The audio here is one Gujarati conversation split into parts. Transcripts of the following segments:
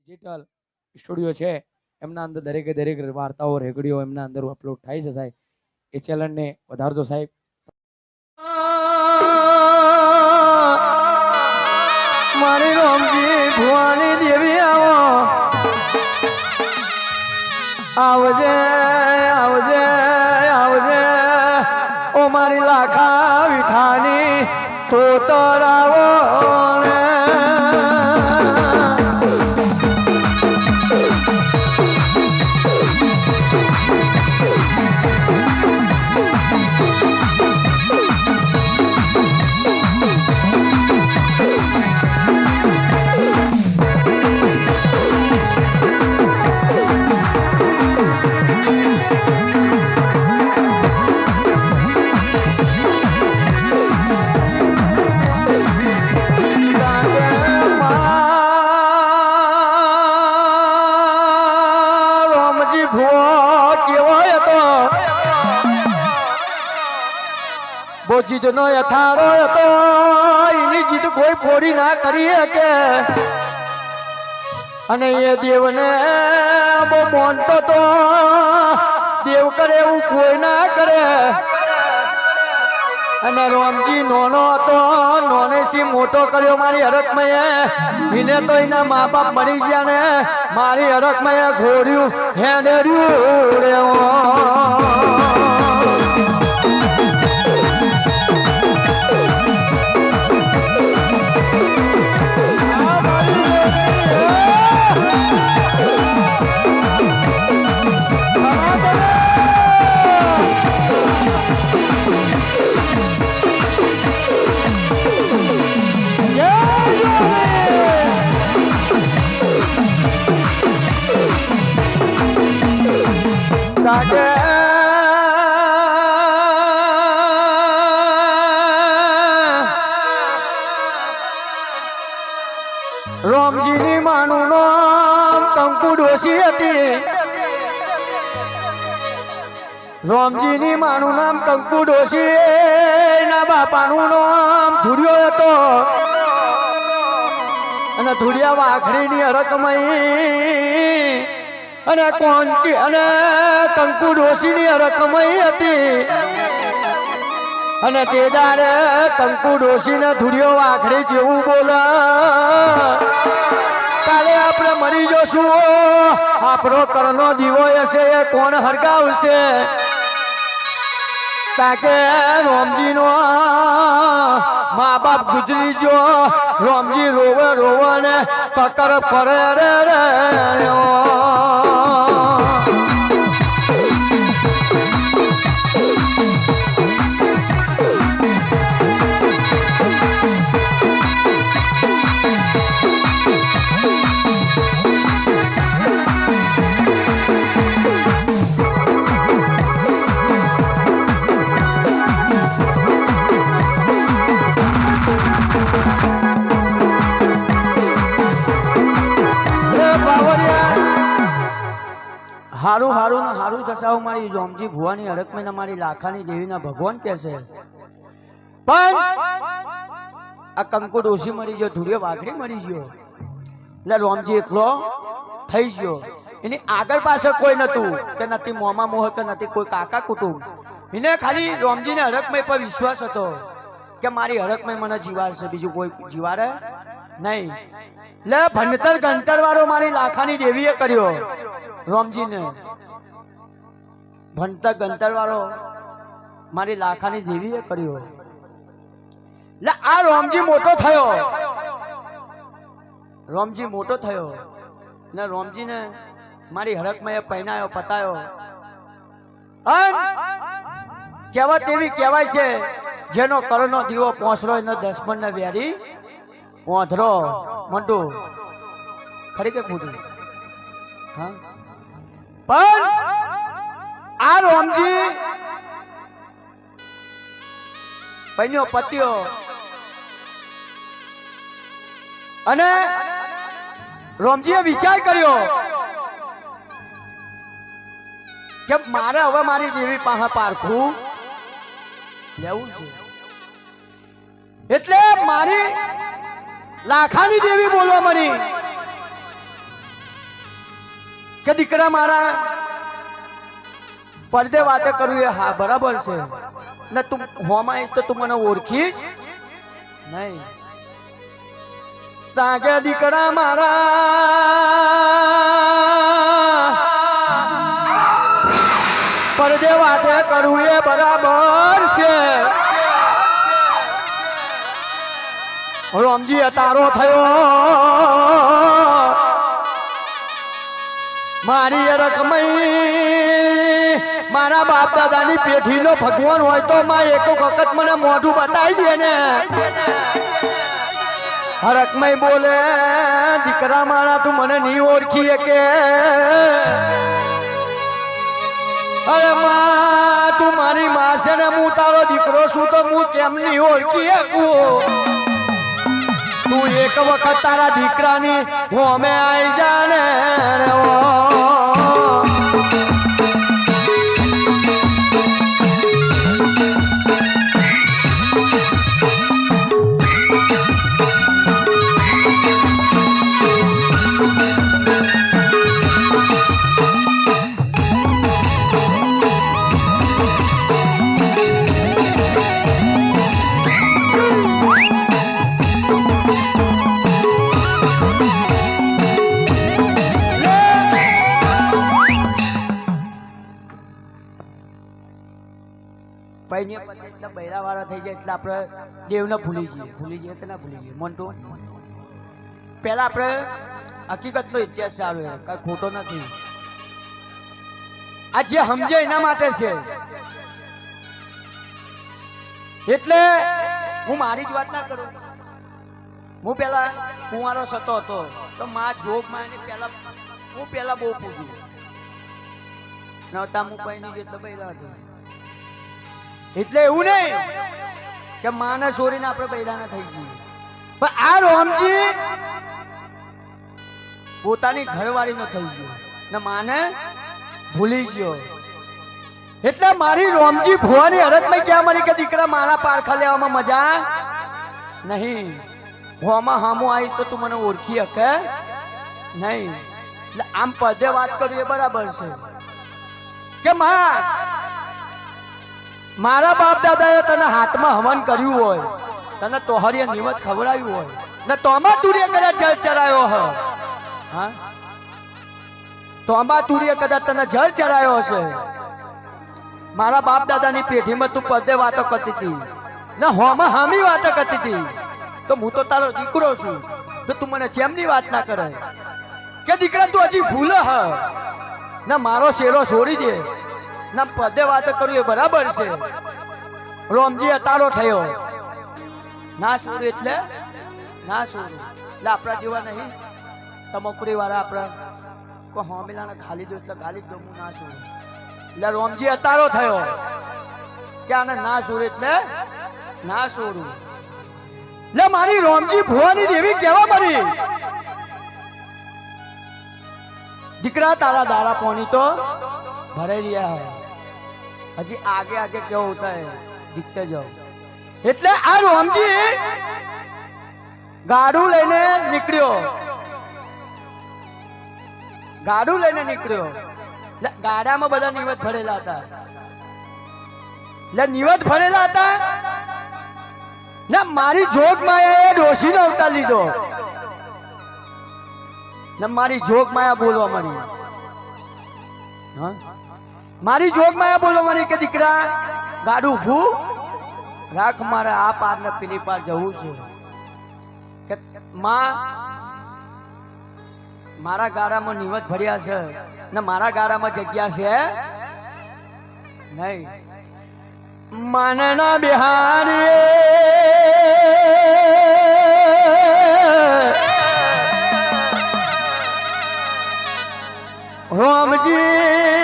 ડિજિટલ સ્ટુડિયો છે એમના અંદર દરેકે દરેક વાર્તાઓ રેકડીઓ એમના અંદર અપલોડ થાય છે સાહેબ. એ ચેનલને વધારજો સાહેબ. મારી રામજી ભુવાની દેવી આવો આવજે આવજે આવજે ઓ મારી લાખા વિઠાની તો તરાવો જીદ નો યથારો હતો એની જીદ કોઈ પૂરી ના કરી શકે અને એ દેવને બહુ માનતો તો દેવ કરે એવું કોઈ ના કરે અને રામજી નોનો હતો નોનેથી મોટો કર્યો મારી હરકમયે એને તો એના મા બાપ મરી ગયા ને મારી હરકમયે ઘોડ્યું હેડેર્યું રેવો રામજીની માનું નામ કંકુ ડોશી હતી રામજીની માનું નામ કંકુ ડોશી ના બાપાનું નામ ધુડિયો હતો અને ધુડિયા વાઘડીની હરકમઈ અને કોંટી અને કંકુ ડોશીની હરકમઈ હતી અને તે દાડે કંકુ ડોશીને ધુડિયો વાઘડી જેવું બોલે કાલે આપણે મરી જશું આપણો કરનો દીવો હશે એ કોણ હરગાવશે તાકે રામજીનો મા બાપ ગુજરી જો રામજી રોવે રોવે ને કકર ફરે રે રે હારું હારું ને હારું દશાઓ મારી રામજી ભુવાની હરકમય મારી લાખાની દેવીના ભગવાન કે છે પણ આ કંકુ ડોશી મરી ગયો ધુડિયો વાઘડી મરી ગયો એટલે રામજી એકલો થઈ ગયો એની આગળ પાછળ કોઈ નતું કે નથી મોમા મોહ કે નથી કોઈ કાકા કુટુંબ એને ખાલી રામજીને હરકમય પર વિશ્વાસ હતો કે મારી હરકમય મને જીવાડશે બીજું કોઈ જીવાડે નહીં એટલે ભણતર ગણતર વાળો મારી લાખાની દેવીએ કર્યો રામજીને ભણતર ગંતર વાળો મારી લાખાની દેવીએ કર્યો એટલે આ રામજી મોટો થયો એટલે રામજીને મારી હરકમયે પહેનાયો પતાયો કહેવત એવી કહેવાય છે જેનો કરનો દીવો પોસરો એનો દસમણ ને વેરી ઓંધરો મંડું ખરી કે ખોટું હા પણ આ રામજી પૈન્યો પત્યો અને રામજીએ વિચાર કર્યો કે મારે હવે મારી દેવી પાસે પારખું લેવું છે એટલે મારી લાખાની દેવી બોલવા મળી કે દીકરા મારા પડદે વાતે કરવું એ હા બરાબર છે ને તું હોમાં આવીશ તો તું મને ઓળખીશ નહીં તાકે દીકરા મારા પડદે વાતે કરવું એ બરાબર છે રોમજી અતારો થયો મારી રકમઈ મારા બાપ દાદાની પેઢીનો ભગવાન હોય તો માં એક વખત મને મોઢું બતાવી દે ને રકમઈ બોલે દીકરા મારા તું મને નહીં ઓળખી કે અરે માં તું મારી માં છે ને હું તારો દીકરો છું તો હું કેમ નહીં ઓળખી શકું તું એક વખત તારા દીકરાની હોમે આવી જા ને બૈરા વાળા થઈ જાય એટલે આપણે દેવને ભૂલી જઈએ કે ના ભૂલી જઈએ મોન્ટુ પહેલા આપણે હકીકતનો ઇતિહાસ આવે કઈ ખોટો નથી આ જે સમજે એના માટે છે એટલે હું મારી જ વાત ના કરું હું પેલા કુંવારો સતો હતો તો માં જોગમાં એને પેલા બહુ પૂછ્યું નતા હું કઈ નહીં એટલે બૈરા હતો એટલે એવું નહીં કે માને છોડીને આપણે બૈરાના થઈ જઈએ પણ આ રોમજી પોતાની ઘરવાળીનો થઈ ગયો ને માને ભૂલી ગયો એટલે મારી રોમજી ભુવાની હરતમાં ક્યાં મળી કે દીકરા મારા પારખા લેવામાં મજા નહીં હોમાં હામું આવીશ તો તું મને ઓળખી શકે નહીં એટલે આમ પદે વાત કરવી એ બરાબર છે કે મારા બાપ દાદાએ તને હાથમાં હવન કર્યું હોય તને તોહરીએ નિવત ખવડાવ્યું હોય ને તોમાં તુરીએ કદાચ જળ ચરાયો હ હા તોમાં તુરીએ કદાચ તને જળ ચરાયો હશે મારા બાપ દાદાની પેઢીમાં તું પદે વાતો કરતી હતી ને હોમાં હામી વાતો કરતી હતી તો હું તો તારો દીકરો છું તો તું મને ચેમની વાત ના કરે કે દીકરા તું હજી ભૂલ હ ને મારો શેરો છોડી દે ના પદે વાતો કરવું એ બરાબર છે રોમજી અતારો થયો ના સુર એટલે ના સુર એટલે આપણા જેવા નહીં તમકુરી વાળા આપણા કોઈ હોમિલાને ખાલી દો એટલે ખાલી દો હું ના સુર એટલે રોમજી અતારો થયો કે આને ના સુર એટલે ના સોરું એટલે મારી રોમજી ભુવાની દેવી કેવા મરી દીકરા તારા દાડા પોણી તો ભરે રહ્યા है હજી આગે આગે क्या होता है दिखते जाओ એટલે આ રોમજી ગાડું લઈને નીકળ્યો એટલે ગાડામાં બધા નિવત ભરેલા હતા એટલે નિવત ભરેલા હતા ને મારી જોગ માયા ડોશીનો અવતાર લીધો ને મારી જોગ માયા બોલવા મળી હા મારી જોગ માયા બોલવા મળી કે દીકરા ગાડું ઊભું રાખ મારે આ પાર ને પેલી પાર જવું છે કે માં મારા ગાડામાં નિવત ભર્યા છે ને મારા ગાડામાં જગ્યા છે નહીં માનના બિહારી રોમજી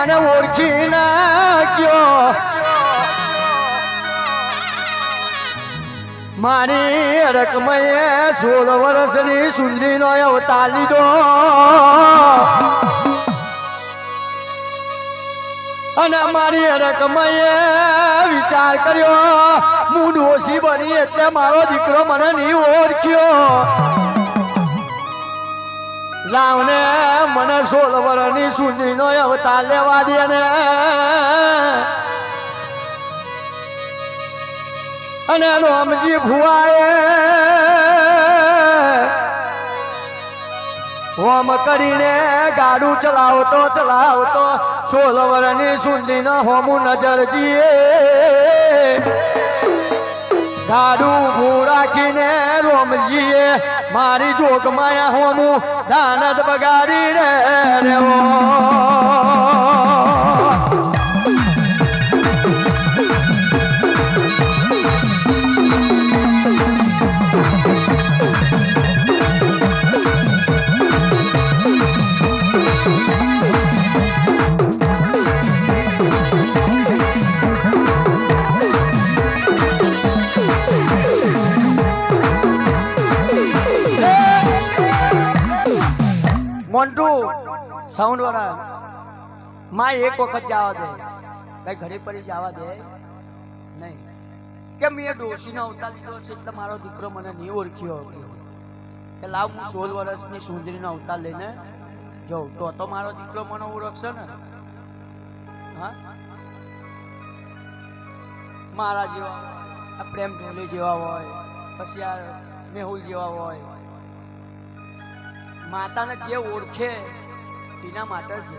મને ઓળખી નાખ્યો મારી રકમએ 16 વર્ષની સુંદરીનો અવતાર લીધો અને મારી રકમએ વિચાર કર્યો હું ડોશી બની એટલે મારો દીકરો મને નહીં ઓળખ્યો લાવને મને 16 વર્ષની સુંદરીનો અવતાર લેવા દે ને અને રોમજી ભુવાએ હોમ કરીને ગાડું ચલાવતો 16 વર્ષની સુંદરીનો હોમું નજરજીએ ગાડું ઊભું રાખીને રોમજીએ મારી જોગમાયા હોમું દાનત બગાડી રે મોન્ટુ સાઉન્ડ વાળા માં એક વખત જવા દે કઈ ઘરે પડી જવા દે નહીં કે મેં ડોશીનો અવતાર લીધો છે એટલે મારો દીકરો મને નહીં ઓળખ્યો કે લાવ હું 16 વર્ષની સુંદરીનો અવતાર લઈને જાઉં તો મારો દીકરો મને ઓળખશે ને હા મારા જેવા આ પ્રેમ ઢોલી જેવા હોય પછી આ મેહુલ જેવા હોય માતાને જે ઓળખે એના માટે છે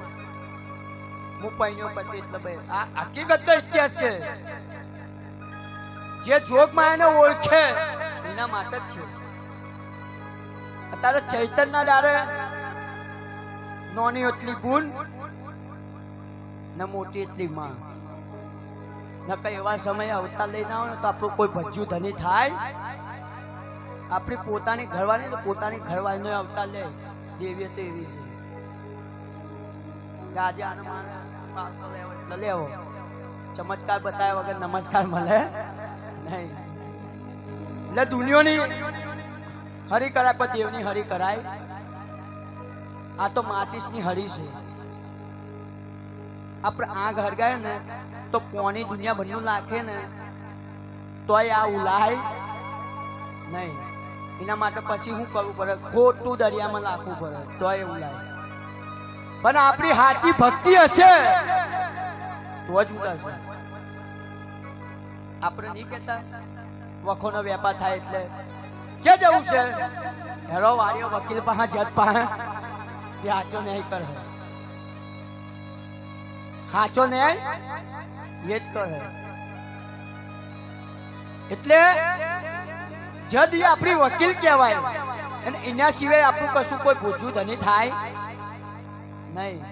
હું પૈણ્યો પતિ એટલે ભાઈ આ હકીકતનો ઇતિહાસ છે જે જોગ માયાને ઓળખે એના માટે જ છે અત્યારે ચૈતનના દાડે નાની એટલી ગુણ ને મોટી એટલી માં ન કઈ એવા સમયે અવતાર લઈને આવો ને તો આપણું કોઈ ભજ્જુ ધની થાય આપણી પોતાની ઘરવાળી તો પોતાની ઘરવાળીનો અવતાર લે દેવી તો એવી છે આજે આને માને લેવો ચમત્કાર બતાવ્યા વગર નમસ્કાર મળે નહીં એટલે દુનિયાની હરી કરાય પણ દેવની હરી કરાય આ તો માચીસની હરી છે આપણે આગ હરગાય ને તો પોની દુનિયા ભરનું નાખે ને તોય આ ઉલાય નહીં એના માટે પછી શું કરવું પડે ખોટું દરિયામાં નાખવું પડે તોય એવું લાગે પણ આપણી સાચી ભક્તિ હશે તો જ ઉડાશે આપણે નહીં કહેતા વખોનો વેપાર થાય એટલે કે જવું છે હેરો વાળીઓ વકીલ પાસે જજ પાસે એ સાચો ન્યાય કરે સાચો ન્યાય એ જ કરે એટલે જજ એ આપણી વકીલ કહેવાય અને એના સિવાય આપણું કશું કોઈ ભૂજું ધની થાય નહીં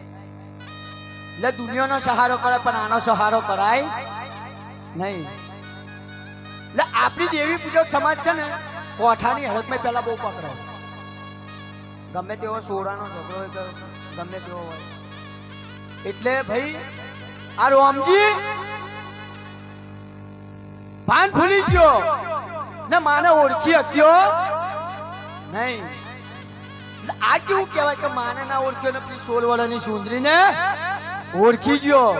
એટલે દુનિયાનો સહારો કરે પણ આનો સહારો કરાય નહીં એટલે આપણી દેવી પૂજક સમાજ છે ને કોઠાની હરકમાં પહેલા બહુ પકડાય ગમે તેવો સોરાનો ઝઘડો હોય ગમે તેવો હોય એટલે ભાઈ આ રોમજી ભાન ભૂલી ગયો ને માને ઓળખી શક્યો નહીં આ કેવું કહેવાય કે માને ના ઓળખ્યો ને પેલી 16 વર્ષની સુંદરી ને ઓળખી ગયો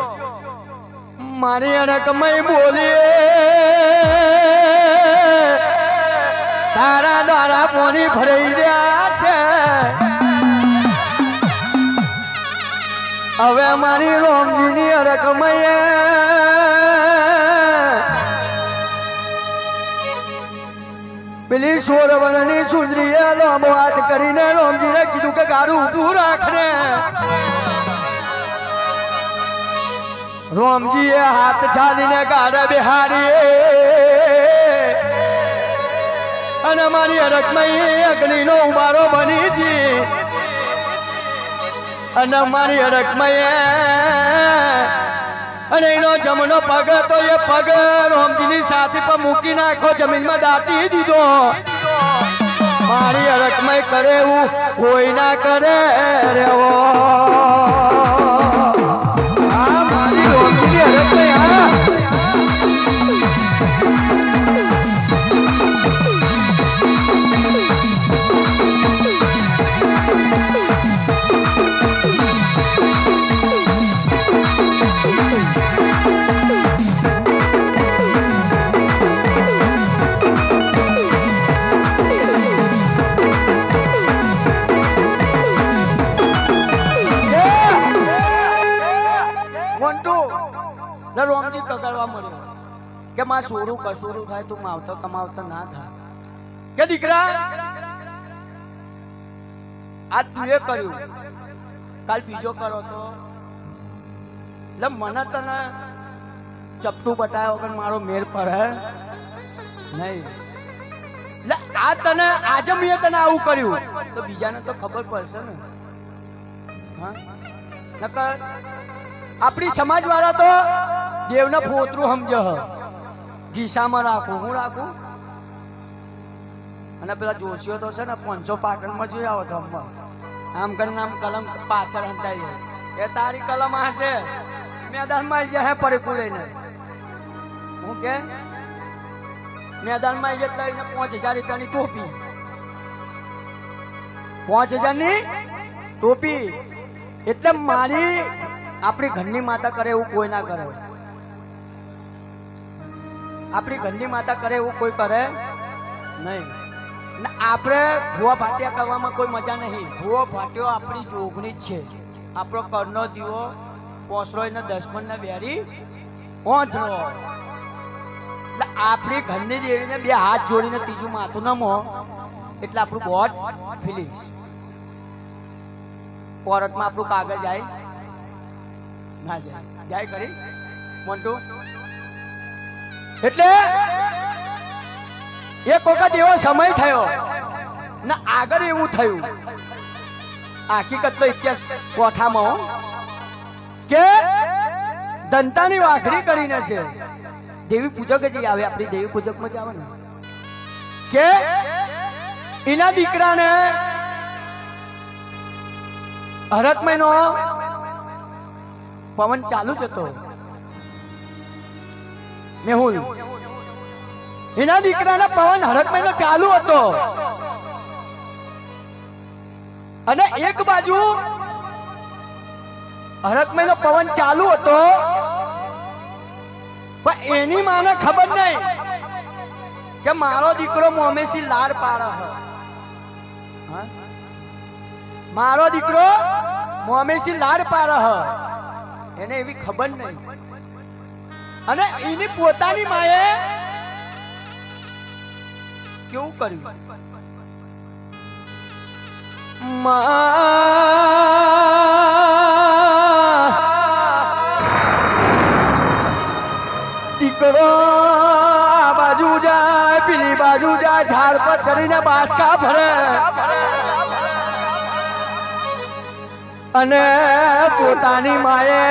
મારી અડકમય બોલી તારા દ્વારા પોની ભરાઈ રહ્યા છે હવે મારી રોમજીની અડકમય પેલી 16 વર્ષની સુંદરીએ લાંબો હાથ કરીને રોમજીને કીધું કે ગાડું ઊભું રાખને રોમજીએ હાથ ચાલીને ગાડા બેહારી અને મારી અડકમાં અગ્નિનો ઉબારો બની જી અને મારી અડકમાં અને એનો જમણો પગ તો એ પગ રોમજીની સાથે પર મૂકી નાખો જમીનમાં દાટી દીધો મારી અડકમાં કરે એવું કોઈ ના કરે રેવો આ મારી રોમજીની અડકમાં હા કે માં સોરું કસોરું થાય તું માવતો કમાવતો ના થાય કે દીકરા આ તું એ કર્યું કાલ બીજો કરો તો એટલે મને તને ચપટું બતાવ્યો વગર મારો મેળ પડે નહીં. એટલે આ તને આજે મેં તને આવું કર્યું તો બીજાને તો ખબર પડશે ને. હા નકર આપણી સમાજ વાળા તો દેવને ફોતરું સમજ ગીસામાં રાખું હું રાખું અને પેલા જોશીઓ તો છે ને 500 પાટણમાં જોઈ આવો તો આમ કરીને આમ કલમ પાછળ હંતાઈ એ તારી કલમ હશે મેદાનમાં આવી જાય પરેકું લઈને હું કે મેદાનમાં આવી જાય લઈને 5000 રૂપિયાની ટોપી 5000 ની ટોપી એટલે મારી આપણી ઘરની માતા કરે એવું કોઈ ના કરે. આપણી ઘરની માતા કરે એવું કોઈ કરે નહીં. આપણે ભૂવા ભાટિયા કરવામાં કોઈ મજા નહીં. ભૂવો ભાટ્યો આપણી જોગણી જ છે. આપણો કરનો દીવો પોસરો એને 10 ને બેરી ઓંધળો. એટલે આપણી ઘરની દેવીને 2 હાથ જોડીને ત્રીજું માથું નમો એટલે આપણું ગોડ ફિલિંગ્સ કોર્ટમાં આપણું કાગળ જાય ના જાય કરી મોન્ટુ. એટલે એક વખત એવો સમય થયો ને આગળ એવું થયું હકીકત તો ઇતિહાસ કોઠામાં કે દંતાની વાઘરી કરીને છે દેવી પૂજક જ આવે આપણી દેવી પૂજકમાં જ આવે ને કે એના દીકરાને હરક મહિનો પવન ચાલુ જ હતો. મેહુલ એના દીકરાના પવન હરક મહિનો ચાલુ હતો અને એક બાજુ હરક મહિનો પવન ચાલુ હતો પણ એની માને ખબર નહીં કે મારો દીકરો મોમેસી લાડ પાડે છે. મારો દીકરો મોમેસી લાડ પાડે છે એને એવી ખબર નહીં. અને એની પોતાની માએ કેવું કર્યું દીકરો આ બાજુ જાય પેલી બાજુ જાય ઝાડ પર ચડીને બાસકા ભરે અને પોતાની માએ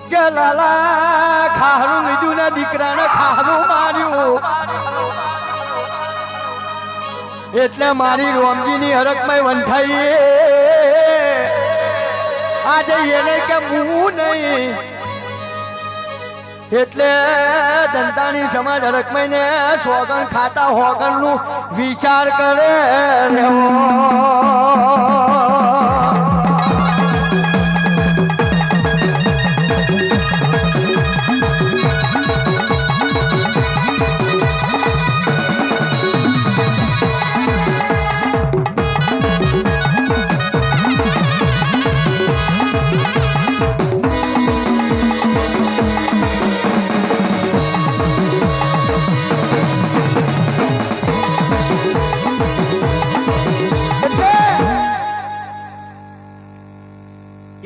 કે લાલા ખારું લીધું ને દીકરાને ખારું માર્યું એટલે મારી રોમજીની હરકમાં વંઠાઈ આજે એને કે હું નહીં એટલે દંતાની સમાજ હરકમાં ને સોગન ખાતા હોગન નું વિચાર કરે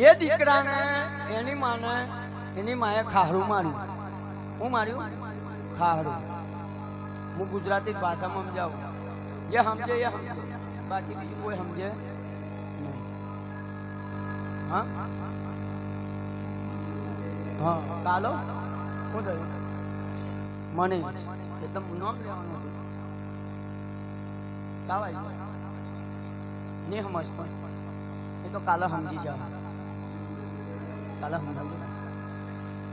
એ દીકરાને એની માએ ખારું માર્યું. હું માર્યું ખારું. હું ગુજરાતી ભાષામાં સમજાવું જે સમજે એ સમજે બાકી બીજું કોઈ સમજે નહીં. હા હા કાલો શું થયું મને એટલે નામ લેવાનું હતું કાવાય નહીં સમજ પણ એ તો કાલે સમજી જાવ કાલે સમજાવું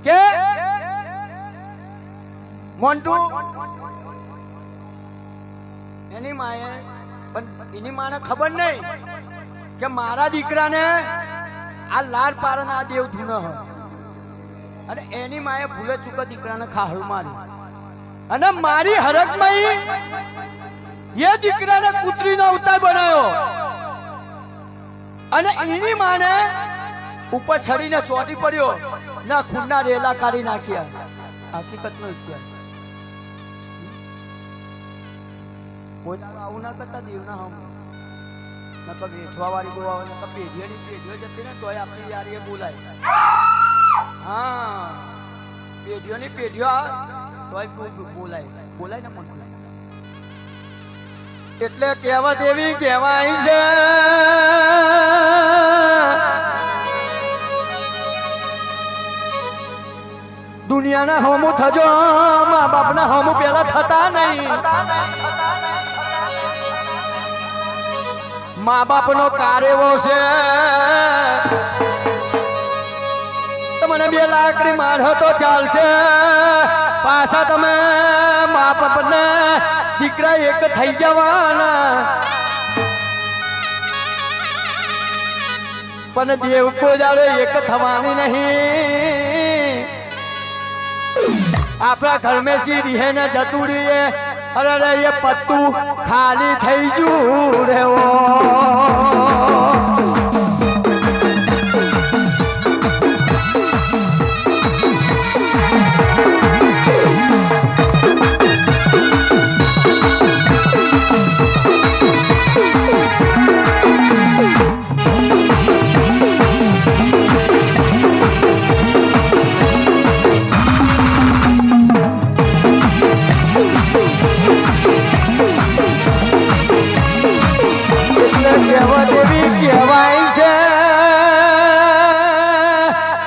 કે મોન્ટુ એની માએ પણ એની માને ખબર નહીં કે મારા દીકરાને આ લાડ પાડન આ દેવ ધૂન અને એની માએ ભૂલે ચૂકે દીકરાને ખાહરું માર્યું અને મારી હરકમાં એ દીકરાને કૂતરીનો અવતાર બનાવ્યો અને એની માને ઉપર છરીને ચોટી પડ્યો ના ખૂનના રેલા કાઢી નાખ્યા. હકીકતનો ઇતિહાસ. કોઈ દાડો આવું ના કરતા દેવના હમ નકર વેચવા વાળી બહુ આવે નકર પેઢીઓની પેઢીઓ જતી ને તોય આપણી યારી એ બોલાય. હા પેઢીઓની પેઢીઓ આવે તોય બોલાય બોલાય ને પણ એટલે કહેવત એવી કહેવાય છે દુનિયાના હોમું થજો મા બાપના હોમું પેલા થતા નહીં. મા બાપનો કારેવો છે તમને 2 લાકડી મારો તો ચાલશે પાછા તમે મા બાપને દીકરા એક થઈ જવાના. પણ દેવ કોઈ દાડો એક થવાની નહીં. આપણા ઘર મેં સી રહે ને જતું રહીએ અરે એ પત્તું ખાલી થઈ જવું રેવો.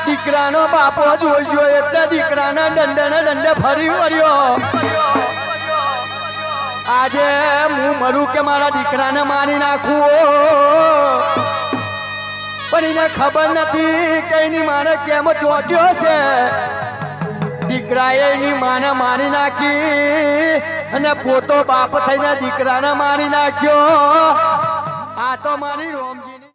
દીકરાનો બાપો જોઈજો એટલે દીકરાના દંડે ફરી વર્યો. આજે હું મરું કે મારા દીકરાને મારી નાખું પણ એને ખબર નથી કે એની માને કેમ ચોટ્યો છે. દીકરાએ એની માને મારી નાખી અને પોતો બાપ થઈને દીકરાને મારી નાખ્યો. આ તો મારી રોમજીની